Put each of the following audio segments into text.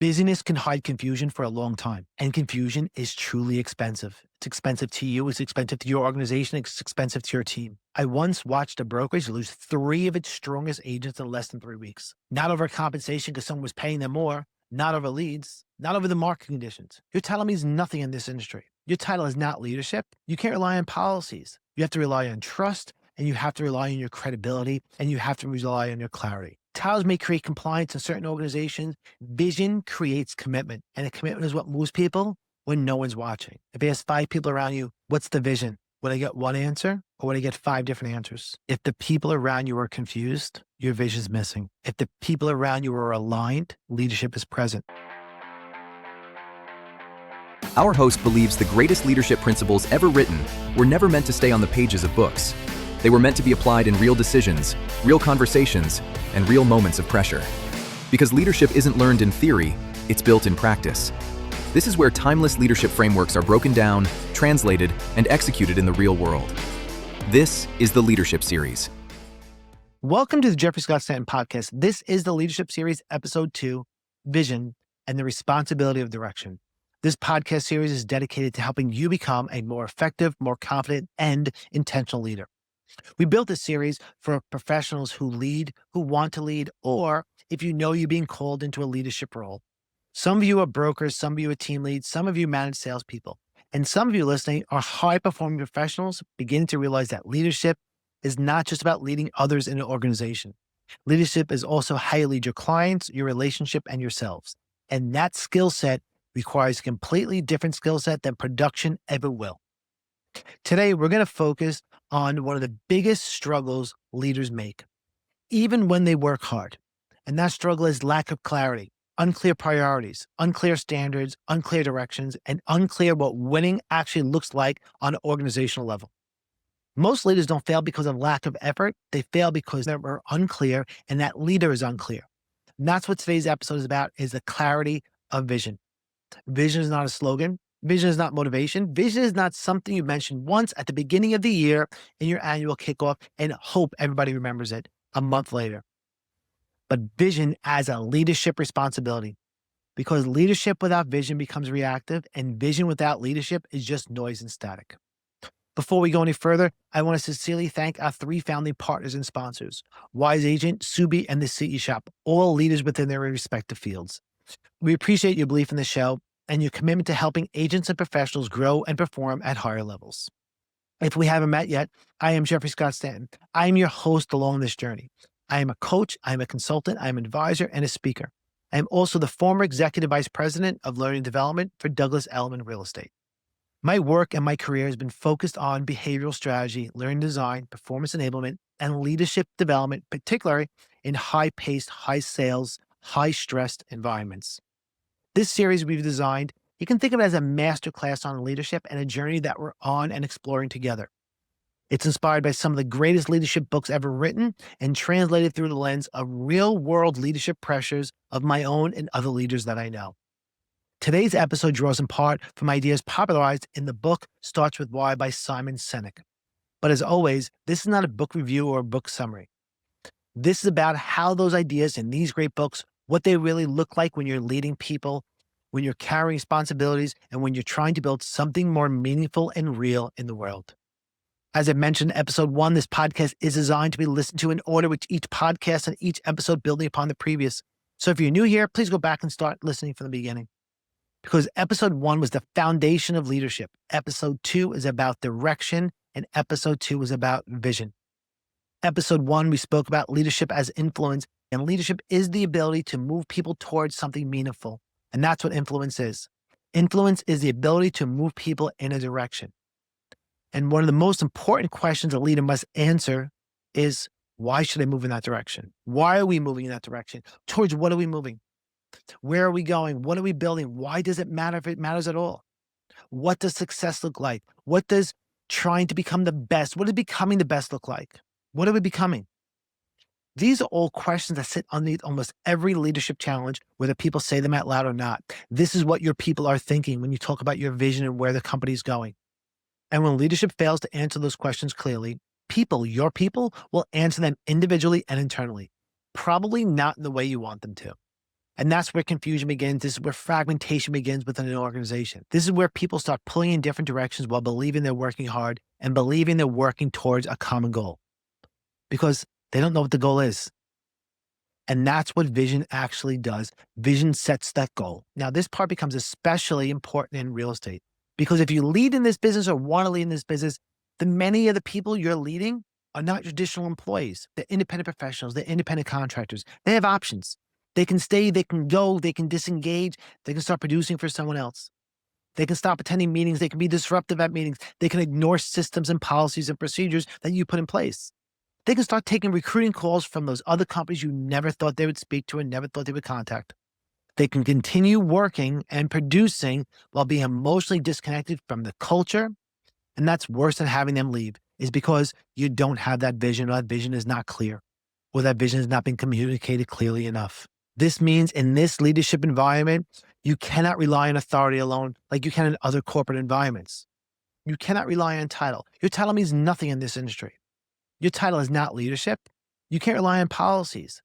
Busyness can hide confusion for a long time, and confusion is truly expensive. It's expensive to you, it's expensive to your organization, it's expensive to your team. I once watched a brokerage lose three of its strongest agents in less than 3 weeks. Not over compensation because someone was paying them more, not over leads, not over the market conditions. Your title means nothing in this industry. Your title is not leadership. You can't rely on policies. You have to rely on trust, and you have to rely on your credibility, and you have to rely on your clarity. Titles may create compliance in certain organizations. Vision creates commitment, and a commitment is what moves people when no one's watching. If you ask 5 people around you, what's the vision? Would I get one answer or would I get 5 different answers? If the people around you are confused, your vision's missing. If the people around you are aligned, leadership is present. Our host believes the greatest leadership principles ever written were never meant to stay on the pages of books. They were meant to be applied in real decisions, real conversations, and real moments of pressure. Because leadership isn't learned in theory, it's built in practice. This is where timeless leadership frameworks are broken down, translated, and executed in the real world. This is the Leadership Series. Welcome to the Jeffrey Scott Stanton podcast. This is the Leadership Series, Episode 2, Vision and the Responsibility of Direction. This podcast series is dedicated to helping you become a more effective, more confident, and intentional leader. We built this series for professionals who lead, who want to lead, or if you know you're being called into a leadership role. Some of you are brokers, some of you are team leads, some of you manage salespeople, and some of you listening are high-performing professionals beginning to realize that leadership is not just about leading others in an organization. Leadership is also how you lead your clients, your relationship, and yourselves. And that skill set requires a completely different skill set than production ever will. Today, we're going to focus on one of the biggest struggles leaders make, even when they work hard. And that struggle is lack of clarity, unclear priorities, unclear standards, unclear directions, and unclear what winning actually looks like on an organizational level. Most leaders don't fail because of lack of effort. They fail because they're unclear and that leader is unclear. And that's what today's episode is about, is the clarity of vision. Vision is not a slogan. Vision is not motivation. Vision is not something you mention once at the beginning of the year in your annual kickoff and hope everybody remembers it a month later. But vision as a leadership responsibility, because leadership without vision becomes reactive and vision without leadership is just noise and static. Before we go any further, I want to sincerely thank our 3 founding partners and sponsors, Wise Agent, Subi, and the CE Shop, all leaders within their respective fields. We appreciate your belief in the show and your commitment to helping agents and professionals grow and perform at higher levels. If we haven't met yet, I am Jeffrey Scott Stanton. I am your host along this journey. I am a coach, I am a consultant, I am an advisor, and a speaker. I am also the former executive vice president of learning development for Douglas Elliman Real Estate. My work and my career has been focused on behavioral strategy, learning design, performance enablement, and leadership development, particularly in high-paced, high-sales, high-stressed environments. This series we've designed, you can think of it as a masterclass on leadership and a journey that we're on and exploring together. It's inspired by some of the greatest leadership books ever written and translated through the lens of real-world leadership pressures of my own and other leaders that I know. Today's episode draws in part from ideas popularized in the book Starts With Why by Simon Sinek. But as always, this is not a book review or a book summary. This is about how those ideas in these great books, what they really look like when you're leading people, when you're carrying responsibilities, and when you're trying to build something more meaningful and real in the world. As I mentioned in episode 1, this podcast is designed to be listened to in order, with each podcast and each episode building upon the previous. So if you're new here, please go back and start listening from the beginning. Because episode 1 was the foundation of leadership. Episode 2 is about direction, and episode 2 is about vision. Episode 1, we spoke about leadership as influence, and leadership is the ability to move people towards something meaningful. And that's what influence is. Influence is the ability to move people in a direction. And one of the most important questions a leader must answer is, why should I move in that direction? Why are we moving in that direction? Towards what are we moving? Where are we going? What are we building? Why does it matter if it matters at all? What does success look like? What does trying to become the best, what does becoming the best look like? What are we becoming? These are all questions that sit underneath almost every leadership challenge, whether people say them out loud or not. This is what your people are thinking when you talk about your vision and where the company's going. And when leadership fails to answer those questions clearly, your people will answer them individually and internally, probably not in the way you want them to. And that's where confusion begins. This is where fragmentation begins within an organization. This is where people start pulling in different directions while believing they're working hard and believing they're working towards a common goal because they don't know what the goal is. And that's what vision actually does. Vision sets that goal. Now, this part becomes especially important in real estate because if you lead in this business or want to lead in this business, then many of the people you're leading are not traditional employees. They're independent professionals. They're independent contractors. They have options. They can stay, they can go, they can disengage, they can start producing for someone else. They can stop attending meetings. They can be disruptive at meetings. They can ignore systems and policies and procedures that you put in place. They can start taking recruiting calls from those other companies you never thought they would speak to and never thought they would contact. They can continue working and producing while being emotionally disconnected from the culture. And that's worse than having them leave, is because you don't have that vision, or that vision is not clear, or that vision has not been communicated clearly enough. This means in this leadership environment, you cannot rely on authority alone like you can in other corporate environments. You cannot rely on title. Your title means nothing in this industry. Your title is not leadership. You can't rely on policies.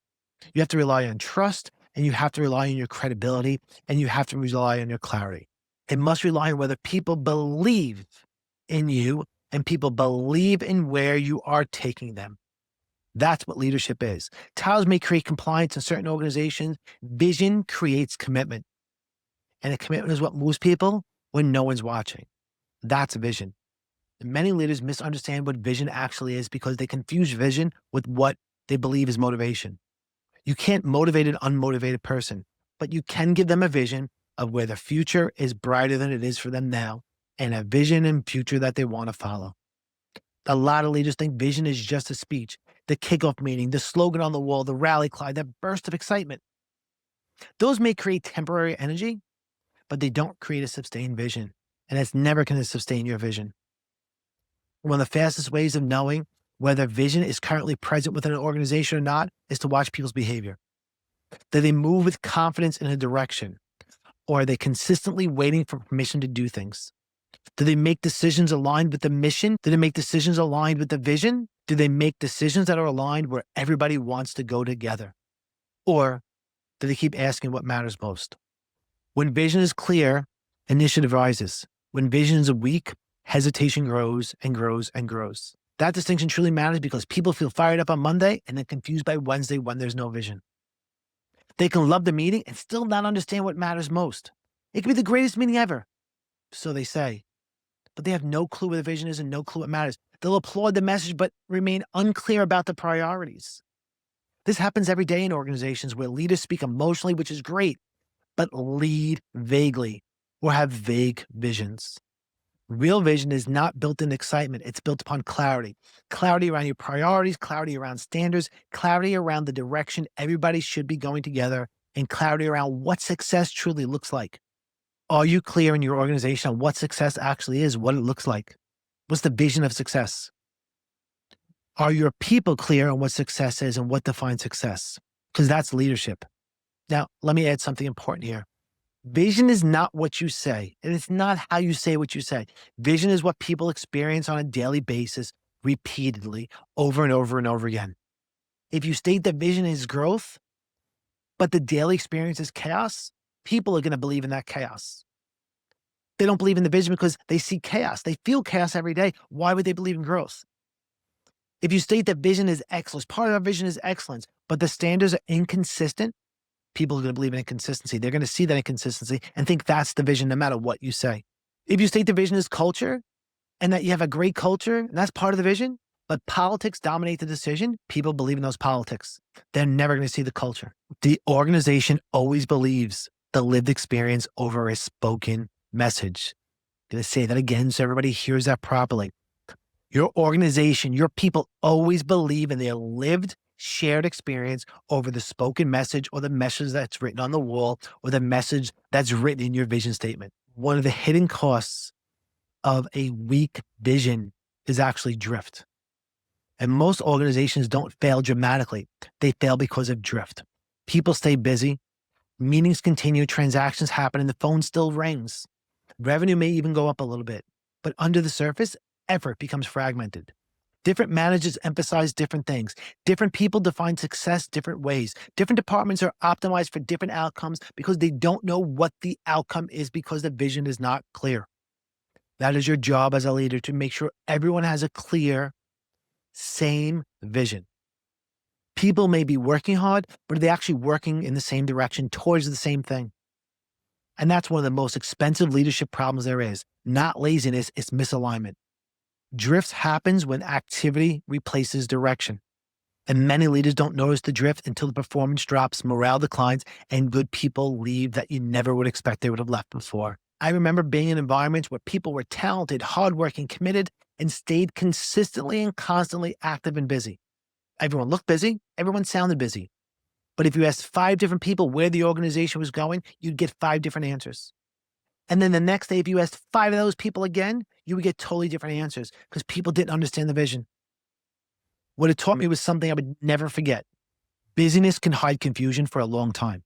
You have to rely on trust, and you have to rely on your credibility, and you have to rely on your clarity. It must rely on whether people believe in you and people believe in where you are taking them. That's what leadership is. Titles may create compliance in certain organizations. Vision creates commitment. And a commitment is what moves people when no one's watching. That's a vision. And many leaders misunderstand what vision actually is because they confuse vision with what they believe is motivation. You can't motivate an unmotivated person, but you can give them a vision of where the future is brighter than it is for them now, and a vision and future that they want to follow. A lot of leaders think vision is just a speech, the kickoff meeting, the slogan on the wall, the rally cry, that burst of excitement. Those may create temporary energy, but they don't create a sustained vision. And it's never going to sustain your vision. One of the fastest ways of knowing whether vision is currently present within an organization or not is to watch people's behavior. Do they move with confidence in a direction? Or are they consistently waiting for permission to do things? Do they make decisions aligned with the mission? Do they make decisions aligned with the vision? Do they make decisions that are aligned where everybody wants to go together? Or do they keep asking what matters most? When vision is clear, initiative rises. When vision is weak, hesitation grows and grows and grows. That distinction truly matters because people feel fired up on Monday and then confused by Wednesday when there's no vision. They can love the meeting and still not understand what matters most. It could be the greatest meeting ever, so they say, but they have no clue where the vision is and no clue what matters. They'll applaud the message, but remain unclear about the priorities. This happens every day in organizations where leaders speak emotionally, which is great, but lead vaguely or have vague visions. Real vision is not built in excitement. It's built upon clarity. Clarity around your priorities, clarity around standards, clarity around the direction everybody should be going together, and clarity around what success truly looks like. Are you clear in your organization on what success actually is, what it looks like? What's the vision of success? Are your people clear on what success is and what defines success? Because that's leadership. Now, let me add something important here. Vision is not what you say, and it's not how you say what you say. Vision is what people experience on a daily basis, repeatedly, over and over and over again. If you state that vision is growth, but the daily experience is chaos, people are going to believe in that chaos. They don't believe in the vision because they see chaos. They feel chaos every day. Why would they believe in growth? If you state that vision is excellence, part of our vision is excellence, but the standards are inconsistent, people are going to believe in inconsistency. They're going to see that inconsistency and think that's the vision no matter what you say. If you state the vision is culture and that you have a great culture, and that's part of the vision, but politics dominate the decision, people believe in those politics. They're never going to see the culture. The organization always believes the lived experience over a spoken message. I'm going to say that again so everybody hears that properly. Your organization, your people always believe in their lived, shared experience over the spoken message or the message that's written on the wall or the message that's written in your vision statement. One of the hidden costs of a weak vision is actually drift. And most organizations don't fail dramatically. They fail because of drift. People stay busy, meetings continue, transactions happen, and the phone still rings. Revenue may even go up a little bit, but under the surface, effort becomes fragmented. Different managers emphasize different things. Different people define success different ways. Different departments are optimized for different outcomes because they don't know what the outcome is because the vision is not clear. That is your job as a leader, to make sure everyone has a clear, same vision. People may be working hard, but are they actually working in the same direction towards the same thing? And that's one of the most expensive leadership problems there is. Not laziness, it's misalignment. Drift happens when activity replaces direction. And many leaders don't notice the drift until the performance drops, morale declines, and good people leave that you never would expect they would have left before. I remember being in environments where people were talented, hardworking, committed, and stayed consistently and constantly active and busy. Everyone looked busy, everyone sounded busy. But if you asked 5 different people where the organization was going, you'd get 5 different answers. And then the next day, if you asked 5 of those people again, you would get totally different answers because people didn't understand the vision. What it taught me was something I would never forget. Busyness can hide confusion for a long time.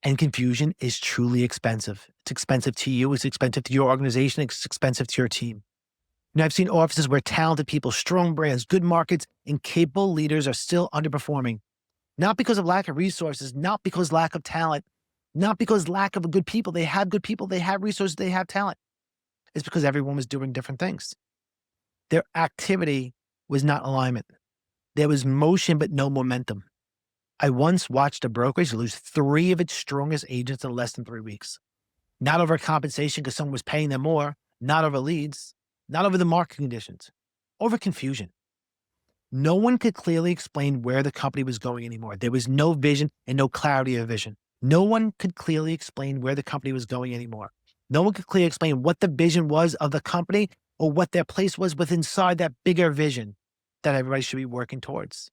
And confusion is truly expensive. It's expensive to you, it's expensive to your organization, it's expensive to your team. Now, I've seen offices where talented people, strong brands, good markets, and capable leaders are still underperforming. Not because of lack of resources, not because lack of talent, not because lack of good people. They have good people, they have resources, they have talent. It's because everyone was doing different things. Their activity was not alignment. There was motion, but no momentum. I once watched a brokerage lose 3 of its strongest agents in less than 3 weeks. Not over compensation because someone was paying them more, not over leads, not over the market conditions, over confusion. No one could clearly explain where the company was going anymore. There was no vision and no clarity of vision. No one could clearly explain where the company was going anymore. No one could clearly explain what the vision was of the company or what their place was within inside that bigger vision that everybody should be working towards.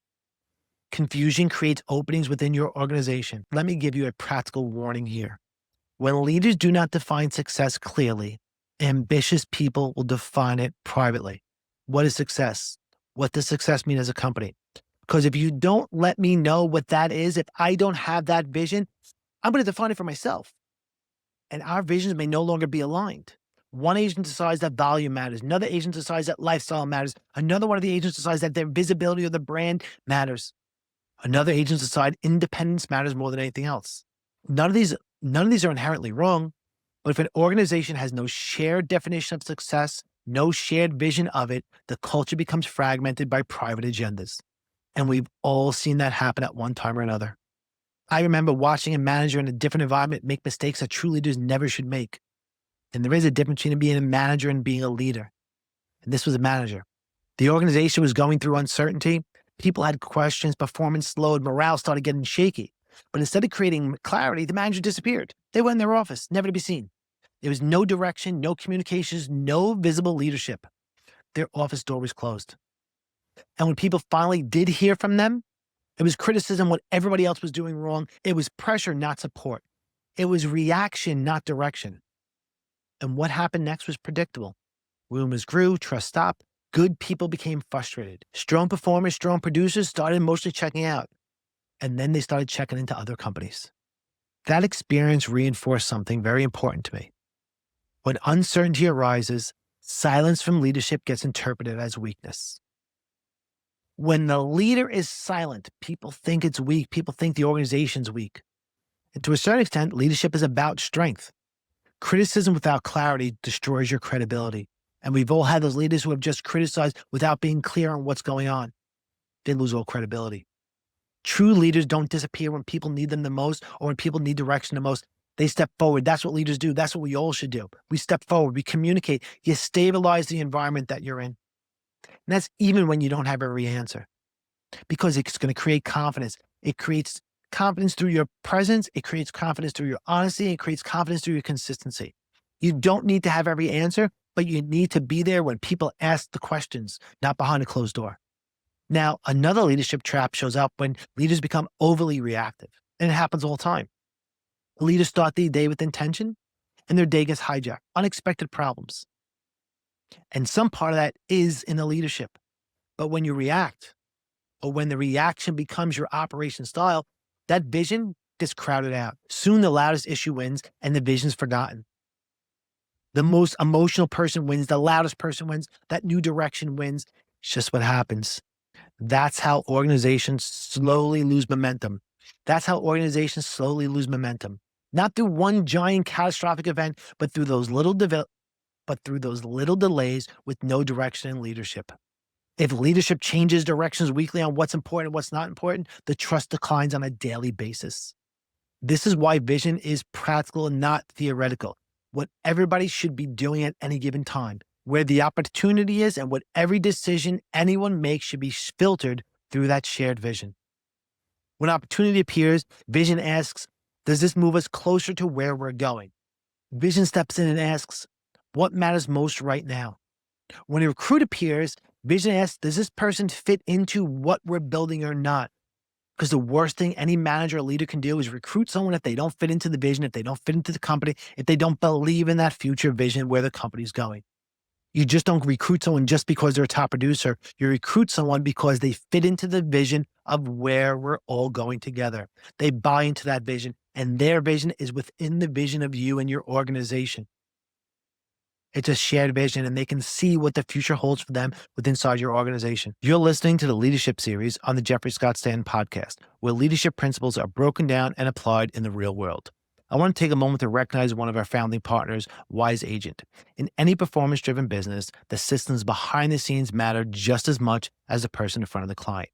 Confusion creates openings within your organization. Let me give you a practical warning here. When leaders do not define success clearly, ambitious people will define it privately. What is success? What does success mean as a company? Because if you don't let me know what that is, if I don't have that vision, I'm going to define it for myself. And our visions may no longer be aligned. One agent decides that volume matters. Another agent decides that lifestyle matters. Another one of the agents decides that their visibility of the brand matters. Another agent decides independence matters more than anything else. None of these are inherently wrong, but if an organization has no shared definition of success, no shared vision of it, the culture becomes fragmented by private agendas. And we've all seen that happen at one time or another. I remember watching a manager in a different environment make mistakes that true leaders never should make. And there is a difference between being a manager and being a leader. And this was a manager. The organization was going through uncertainty. People had questions, performance slowed, morale started getting shaky. But instead of creating clarity, the manager disappeared. They went in their office, never to be seen. There was no direction, no communications, no visible leadership. Their office door was closed. And when people finally did hear from them, it was criticism what everybody else was doing wrong. It was pressure, not support. It was reaction, not direction. And what happened next was predictable. Rumors grew, trust stopped. Good people became frustrated. Strong performers, strong producers started emotionally checking out. And then they started checking into other companies. That experience reinforced something very important to me. When uncertainty arises, silence from leadership gets interpreted as weakness. When the leader is silent, people think it's weak. People think the organization's weak. And to a certain extent, leadership is about strength. Criticism without clarity destroys your credibility. And we've all had those leaders who have just criticized without being clear on what's going on. They lose all credibility. True leaders don't disappear when people need them the most or when people need direction the most. They step forward. That's what leaders do. That's what we all should do. We step forward. We communicate. You stabilize the environment that you're in. And that's even when you don't have every answer, because it's going to create confidence. It creates confidence through your presence. It creates confidence through your honesty. It creates confidence through your consistency. You don't need to have every answer, but you need to be there when people ask the questions, not behind a closed door. Now, another leadership trap shows up when leaders become overly reactive, and it happens all the time. Leaders start the day with intention, and their day gets hijacked, unexpected problems. And some part of that is in the leadership. But when you react, or when the reaction becomes your operation style, that vision gets crowded out. Soon the loudest issue wins, and the vision's forgotten. The most emotional person wins, the loudest person wins, that new direction wins, It's just what happens. That's how organizations slowly lose momentum. That's how organizations slowly lose momentum. Not through one giant catastrophic event, but through those little delays with no direction in leadership. If leadership changes directions weekly on what's important and what's not important, the trust declines on a daily basis. This is why vision is practical and not theoretical. What everybody should be doing at any given time, where the opportunity is, and what every decision anyone makes should be filtered through that shared vision. When opportunity appears, vision asks, does this move us closer to where we're going? Vision steps in and asks, what matters most right now? When a recruit appears, vision asks, does this person fit into what we're building or not? Because the worst thing any manager or leader can do is recruit someone if they don't fit into the vision, if they don't fit into the company, if they don't believe in that future vision where the company's going. You just don't recruit someone just because they're a top producer. You recruit someone because they fit into the vision of where we're all going together. They buy into that vision, and their vision is within the vision of you and your organization. It's a shared vision, and they can see what the future holds for them within inside your organization. You're listening to the Leadership Series on the Jeffrey Scott Stanton podcast, where leadership principles are broken down and applied in the real world. I want to take a moment to recognize one of our founding partners, Wise Agent. In any performance-driven business, the systems behind the scenes matter just as much as the person in front of the client.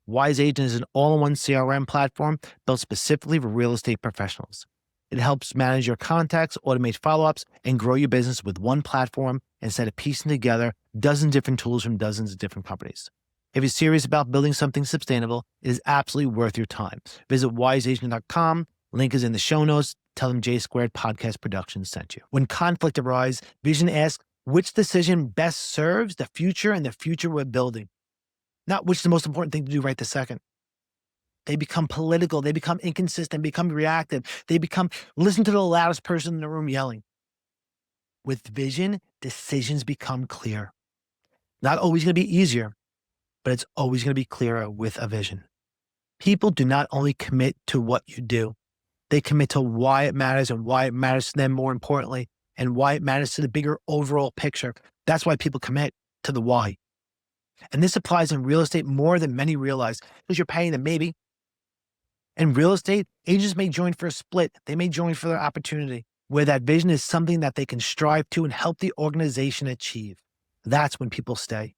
Wise Agent is an all-in-one CRM platform built specifically for real estate professionals. It helps manage your contacts, automate follow-ups, and grow your business with one platform instead of piecing together dozens of different tools from dozens of different companies. If you're serious about building something sustainable, it is absolutely worth your time. Visit wiseagent.com. Link is in the show notes. Tell them J Squared Podcast Productions sent you. When conflict arises, vision asks which decision best serves the future and the future we're building, not which is the most important thing to do right this second. They become political. They become inconsistent, become reactive. They become, listen to the loudest person in the room yelling. With vision, decisions become clear. Not always going to be easier, but it's always going to be clearer with a vision. People do not only commit to what you do, they commit to why it matters and why it matters to them more importantly, and why it matters to the bigger overall picture. That's why people commit to the why. And this applies in real estate more than many realize, because you're paying them maybe. In real estate, agents may join for a split. They may join for their opportunity, where that vision is something that they can strive to and help the organization achieve. That's when people stay.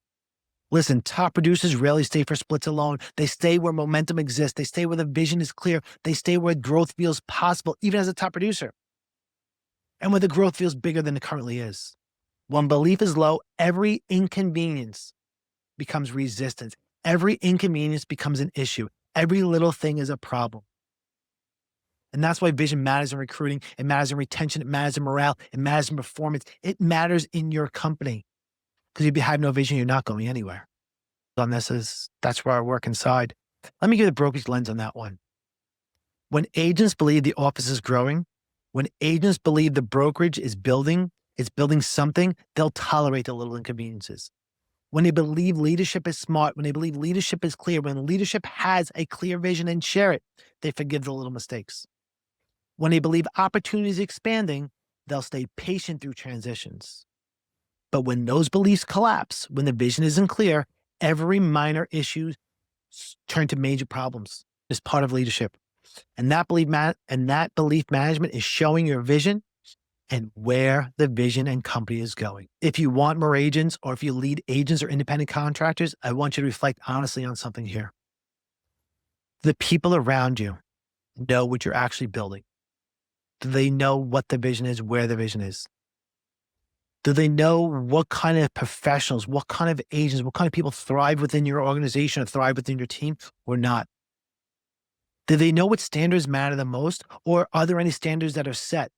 Listen, top producers rarely stay for splits alone. They stay where momentum exists. They stay where the vision is clear. They stay where growth feels possible, even as a top producer, and where the growth feels bigger than it currently is. When belief is low, every inconvenience becomes resistance. Every inconvenience becomes an issue. Every little thing is a problem. And that's why vision matters in recruiting. It matters in retention. It matters in morale. It matters in performance. It matters in your company. Because if you have no vision, you're not going anywhere. That's where I work inside. Let me give the brokerage lens on that one. When agents believe the office is growing, when agents believe the brokerage is building, it's building something, they'll tolerate the little inconveniences. When they believe leadership is smart, when they believe leadership is clear, when leadership has a clear vision and share it, they forgive the little mistakes. When they believe opportunity is expanding, they'll stay patient through transitions. But when those beliefs collapse, when the vision isn't clear, every minor issue turns to major problems. It's part of leadership. And that belief management is showing your vision and where the vision and company is going. If you want more agents, or if you lead agents or independent contractors, I want you to reflect honestly on something here. The people around you know what you're actually building. Do they know what the vision is, where the vision is? Do they know what kind of professionals, what kind of agents, what kind of people thrive within your organization or thrive within your team or not? Do they know what standards matter the most, or are there any standards that are set?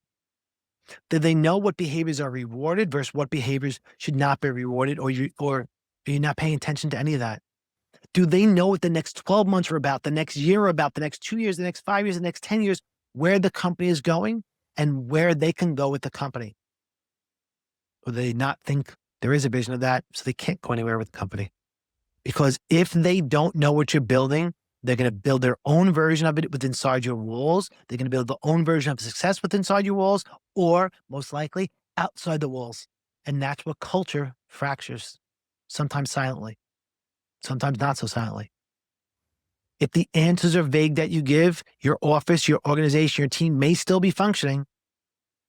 Do they know what behaviors are rewarded versus what behaviors should not be rewarded, or are you not paying attention to any of that? Do they know what the next 12 months are about, the next year are about, the next 2 years, the next 5 years, the next 10 years, where the company is going and where they can go with the company? Or do they not think there is a vision of that, so they can't go anywhere with the company? Because if they don't know what you're building, they're going to build their own version of it within inside your walls. They're going to build their own version of success within inside your walls, or most likely outside the walls. And that's what culture fractures, sometimes silently. sometimes not so silently. If the answers are vague that you give, your office, your organization, your team may still be functioning,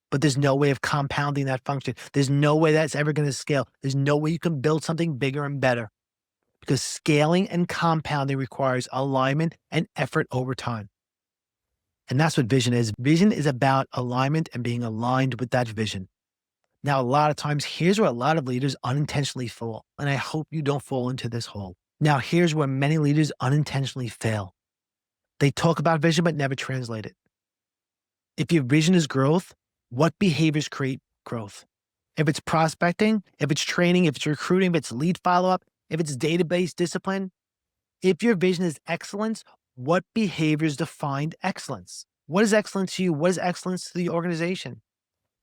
but there's no way of compounding that function. There's no way that's ever going to scale. There's no way you can build something bigger and better, because scaling and compounding requires alignment and effort over time. And that's what vision is. Vision is about alignment and being aligned with that vision. Now, a lot of times, here's where a lot of leaders unintentionally fall. And I hope you don't fall into this hole. Now, here's where many leaders unintentionally fail. They talk about vision, but never translate it. If your vision is growth, what behaviors create growth? If it's prospecting, if it's training, if it's recruiting, if it's lead follow-up, if it's database discipline, if your vision is excellence, what behaviors define excellence? What is excellence to you? What is excellence to the organization?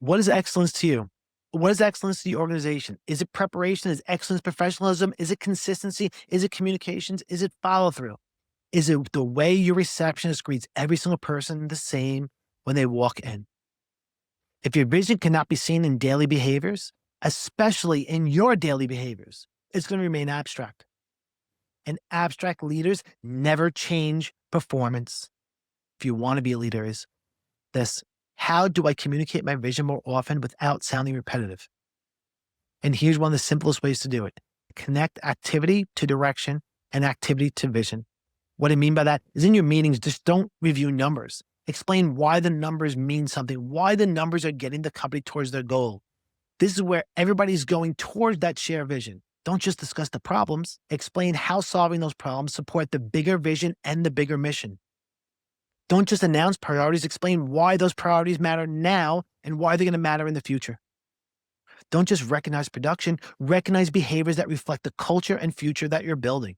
What is excellence to you? What is excellence to the organization? Is it preparation? Is excellence professionalism? Is it consistency? Is it communications? Is it follow-through? Is it the way your receptionist greets every single person the same when they walk in? If your vision cannot be seen in daily behaviors, especially in your daily behaviors, it's going to remain abstract. And abstract leaders never change performance. If you want to be a leader, is this: how do I communicate my vision more often without sounding repetitive? And here's one of the simplest ways to do it: connect activity to direction and activity to vision. What I mean by that is, in your meetings, just don't review numbers. Explain why the numbers mean something, why the numbers are getting the company towards their goal. This is where everybody's going towards that shared vision. Don't just discuss the problems. Explain how solving those problems support the bigger vision and the bigger mission. Don't just announce priorities. Explain why those priorities matter now and why they're going to matter in the future. Don't just recognize production. Recognize behaviors that reflect the culture and future that you're building.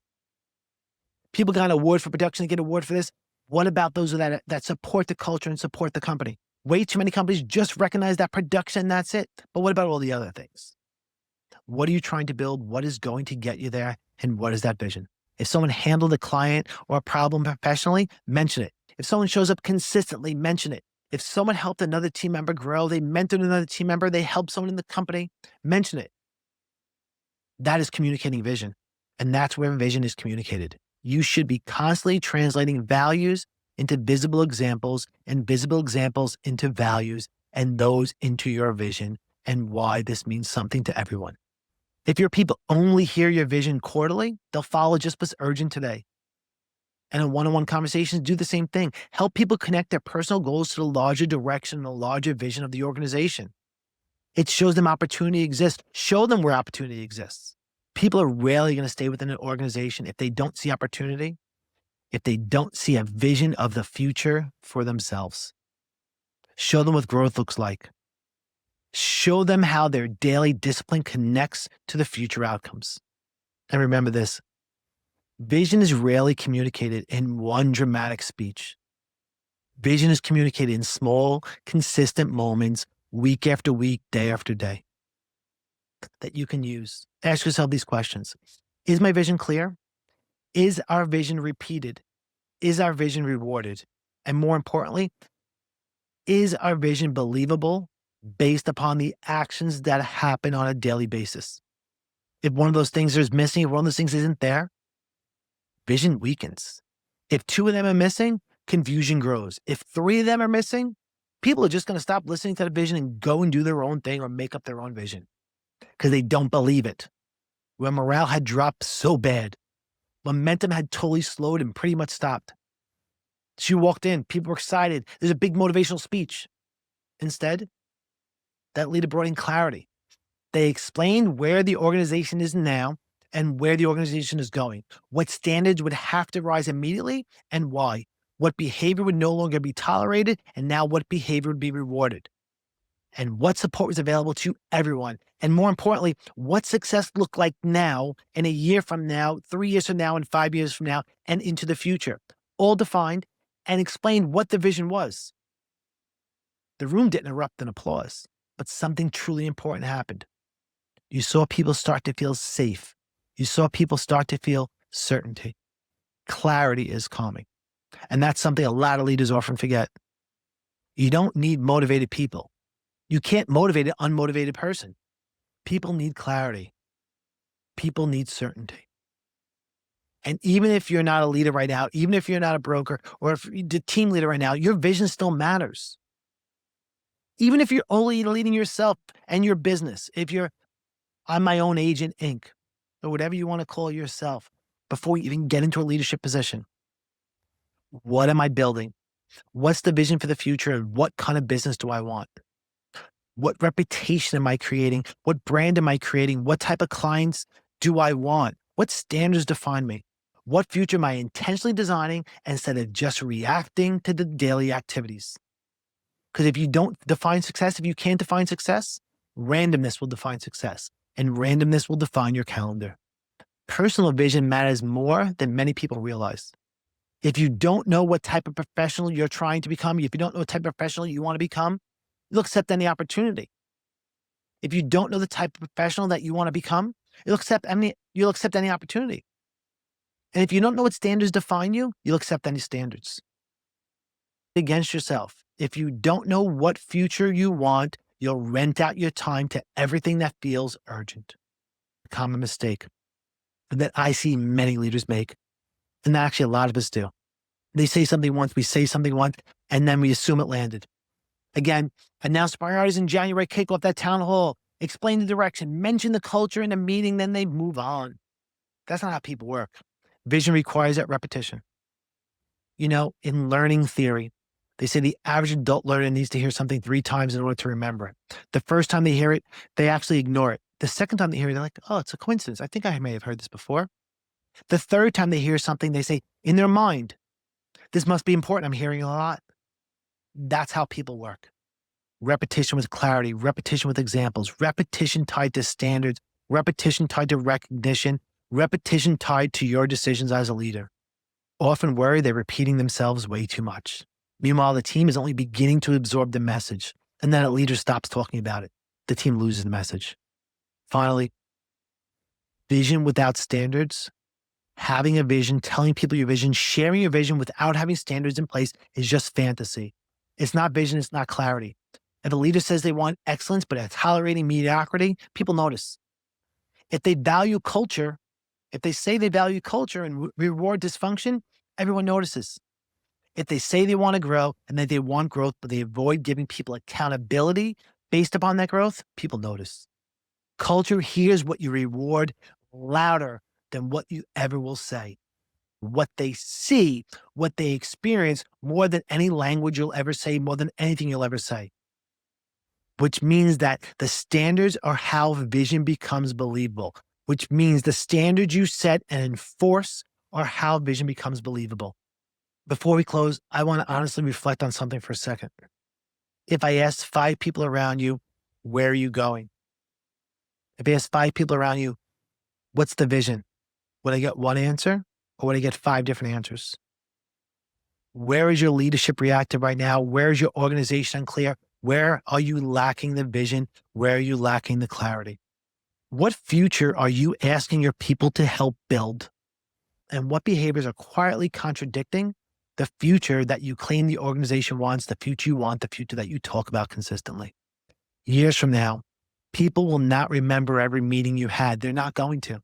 People got an award for production, they get an award for this. What about those that support the culture and support the company? Way too many companies just recognize that production, that's it. But what about all the other things? What are you trying to build? What is going to get you there? And what is that vision? If someone handled a client or a problem professionally, mention it. If someone shows up consistently, mention it. If someone helped another team member grow, they mentored another team member, they helped someone in the company, mention it. That is communicating vision. And that's where vision is communicated. You should be constantly translating values into visible examples and visible examples into values and those into your vision and why this means something to everyone. If your people only hear your vision quarterly, they'll follow just what's urgent today. And in one-on-one conversations, do the same thing. Help people connect their personal goals to the larger direction, the larger vision of the organization. It shows them opportunity exists. Show them where opportunity exists. People are rarely going to stay within an organization if they don't see opportunity, if they don't see a vision of the future for themselves. Show them what growth looks like. Show them how their daily discipline connects to the future outcomes. And remember this: vision is rarely communicated in one dramatic speech. Vision is communicated in small, consistent moments, week after week, day after day, that you can use. Ask yourself these questions. Is my vision clear? Is our vision repeated? Is our vision rewarded? And more importantly, is our vision believable based upon the actions that happen on a daily basis? If one of those things is missing, if one of those things isn't there, vision weakens. If two of them are missing, confusion grows. If three of them are missing, people are just going to stop listening to the vision and go and do their own thing or make up their own vision because they don't believe it. When morale had dropped so bad, momentum had totally slowed and pretty much stopped. She walked in, people were excited. There's a big motivational speech. Instead, that leader brought in clarity. They explained where the organization is now and where the organization is going, what standards would have to rise immediately and why, what behavior would no longer be tolerated and now what behavior would be rewarded, and what support was available to everyone. And more importantly, what success looked like now and a year from now, 3 years from now, and 5 years from now, and into the future, all defined and explained what the vision was. The room didn't erupt in applause, but something truly important happened. You saw people start to feel safe. You saw people start to feel certainty. Clarity is calming. And that's something a lot of leaders often forget. You don't need motivated people. You can't motivate an unmotivated person. People need clarity. People need certainty. And even if you're not a leader right now, even if you're not a broker or if you're the team leader right now, your vision still matters. Even if you're only leading yourself and your business, if you're I'm my own agent, Inc., or whatever you want to call yourself, before you even get into a leadership position, what am I building? What's the vision for the future? And what kind of business do I want? What reputation am I creating? What brand am I creating? What type of clients do I want? What standards define me? What future am I intentionally designing instead of just reacting to the daily activities? Because if you don't define success, if you can't define success, randomness will define success, and randomness will define your calendar. Personal vision matters more than many people realize. If you don't know what type of professional you're trying to become, if you don't know what type of professional you want to become, you'll accept any opportunity. If you don't know the type of professional that you want to become, you'll accept any opportunity. And if you don't know what standards define you, you'll accept any standards. Against yourself. If you don't know what future you want, you'll rent out your time to everything that feels urgent. A common mistake that I see many leaders make, and actually a lot of us do. They say something once, we say something once, and then we assume it landed. Again, announce priorities in January, kick off that town hall, explain the direction, mention the culture in the meeting, then they move on. That's not how people work. Vision requires that repetition. You know, in learning theory, they say the average adult learner needs to hear something 3 times in order to remember it. The first time they hear it, they actually ignore it. The second time they hear it, they're like, oh, it's a coincidence. I think I may have heard this before. The third time they hear something, they say in their mind, this must be important. I'm hearing a lot. That's how people work. Repetition with clarity, repetition with examples, repetition tied to standards, repetition tied to recognition, repetition tied to your decisions as a leader. Often worry they're repeating themselves way too much. Meanwhile, the team is only beginning to absorb the message, and then a leader stops talking about it. The team loses the message. Finally, vision without standards, having a vision, telling people your vision, sharing your vision without having standards in place is just fantasy. It's not vision, it's not clarity. If a leader says they want excellence, but are tolerating mediocrity, people notice. If they value culture, if they say they value culture and reward dysfunction, everyone notices. If they say they want to grow and that they want growth, but they avoid giving people accountability based upon that growth, people notice. Culture hears what you reward louder than what you ever will say. What they see, what they experience, more than any language you'll ever say, more than anything you'll ever say. Which means that the standards are how vision becomes believable, which means the standards you set and enforce are how vision becomes believable. Before we close, I want to honestly reflect on something for a second. If I asked 5 people around you, where are you going? If I asked 5 people around you, what's the vision? Would I get one answer or would I get 5 different answers? Where is your leadership reactive right now? Where is your organization unclear? Where are you lacking the vision? Where are you lacking the clarity? What future are you asking your people to help build? And what behaviors are quietly contradicting the future that you claim the organization wants, the future you want, the future that you talk about consistently? Years from now, people will not remember every meeting you had. They're not going to.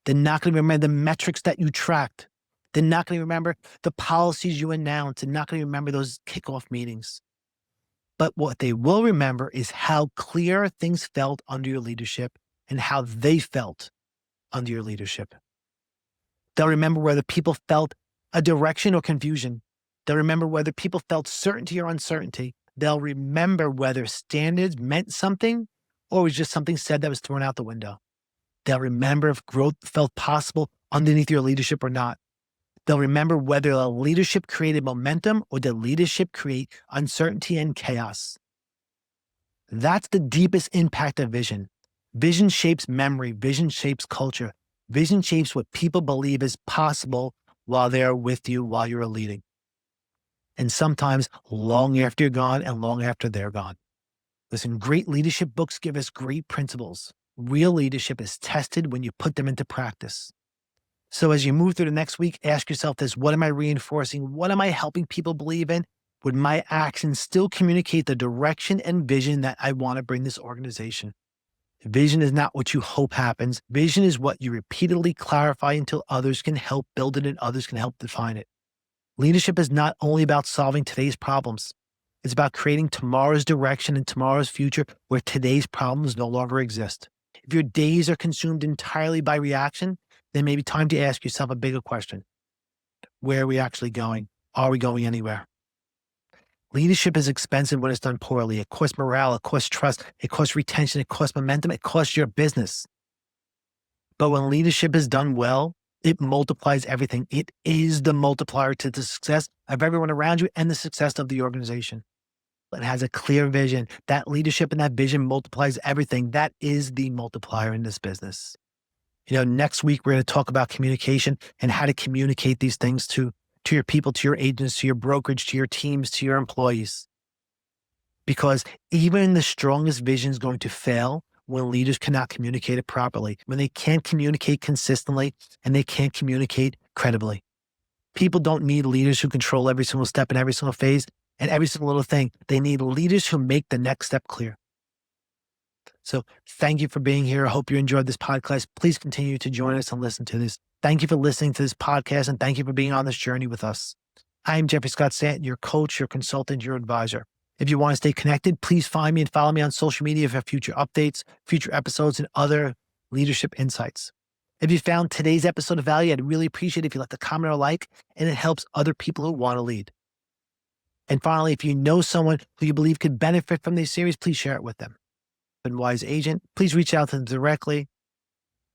They're not going to remember the metrics that you tracked. They're not going to remember the policies you announced. They're not going to remember those kickoff meetings. But what they will remember is how clear things felt under your leadership and how they felt under your leadership. They'll remember whether people felt a direction or confusion. They'll remember whether people felt certainty or uncertainty. They'll remember whether standards meant something or was just something said that was thrown out the window. They'll remember if growth felt possible underneath your leadership or not. They'll remember whether the leadership created momentum or did leadership create uncertainty and chaos. That's the deepest impact of vision. Vision shapes memory. Vision shapes culture. Vision shapes what people believe is possible while they're with you, while you're leading. And sometimes long after you're gone and long after they're gone. Listen, great leadership books give us great principles. Real leadership is tested when you put them into practice. So as you move through the next week, ask yourself this: what am I reinforcing? What am I helping people believe in? Would my actions still communicate the direction and vision that I want to bring this organization? Vision is not what you hope happens. Vision is what you repeatedly clarify until others can help build it and others can help define it. Leadership is not only about solving today's problems. It's about creating tomorrow's direction and tomorrow's future where today's problems no longer exist. If your days are consumed entirely by reaction, then maybe time to ask yourself a bigger question. Where are we actually going? Are we going anywhere? Leadership is expensive when it's done poorly. It costs morale, it costs trust, it costs retention, it costs momentum, it costs your business. But when leadership is done well, it multiplies everything. It is the multiplier to the success of everyone around you and the success of the organization. It has a clear vision. That leadership and that vision multiplies everything. That is the multiplier in this business. Next week, we're going to talk about communication and how to communicate these things to your people, to your agents, to your brokerage, to your teams, to your employees. Because even the strongest vision is going to fail when leaders cannot communicate it properly, when they can't communicate consistently and they can't communicate credibly. People don't need leaders who control every single step and every single phase and every single little thing. They need leaders who make the next step clear. So thank you for being here. I hope you enjoyed this podcast. Please continue to join us and listen to this. Thank you for listening to this podcast and thank you for being on this journey with us. I'm Jeffrey Scott Stanton, your coach, your consultant, your advisor. If you want to stay connected, please find me and follow me on social media for future updates, future episodes, and other leadership insights. If you found today's episode of value, I'd really appreciate it if you left a comment or a like, and it helps other people who want to lead. And finally, if you know someone who you believe could benefit from this series, please share it with them. And Wise Agent, please reach out to them directly.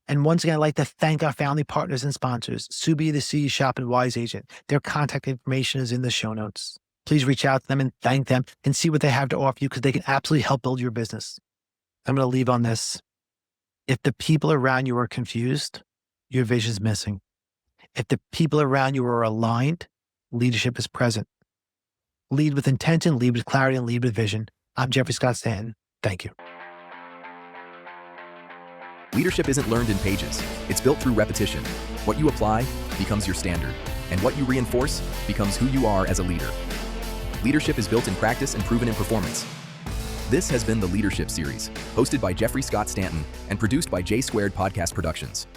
And once again, I'd like to thank our family partners and sponsors, Subi, the CE Shop, and Wise Agent. Their contact information is in the show notes. Please reach out to them and thank them and see what they have to offer you because they can absolutely help build your business. I'm going to leave on this. If the people around you are confused, your vision is missing. If the people around you are aligned, leadership is present. Lead with intention, lead with clarity, and lead with vision. I'm Jeffrey Scott Stanton. Thank you. Leadership isn't learned in pages. It's built through repetition. What you apply becomes your standard, and what you reinforce becomes who you are as a leader. Leadership is built in practice and proven in performance. This has been the Leadership Series, hosted by Jeffrey Scott Stanton and produced by J Squared Podcast Productions.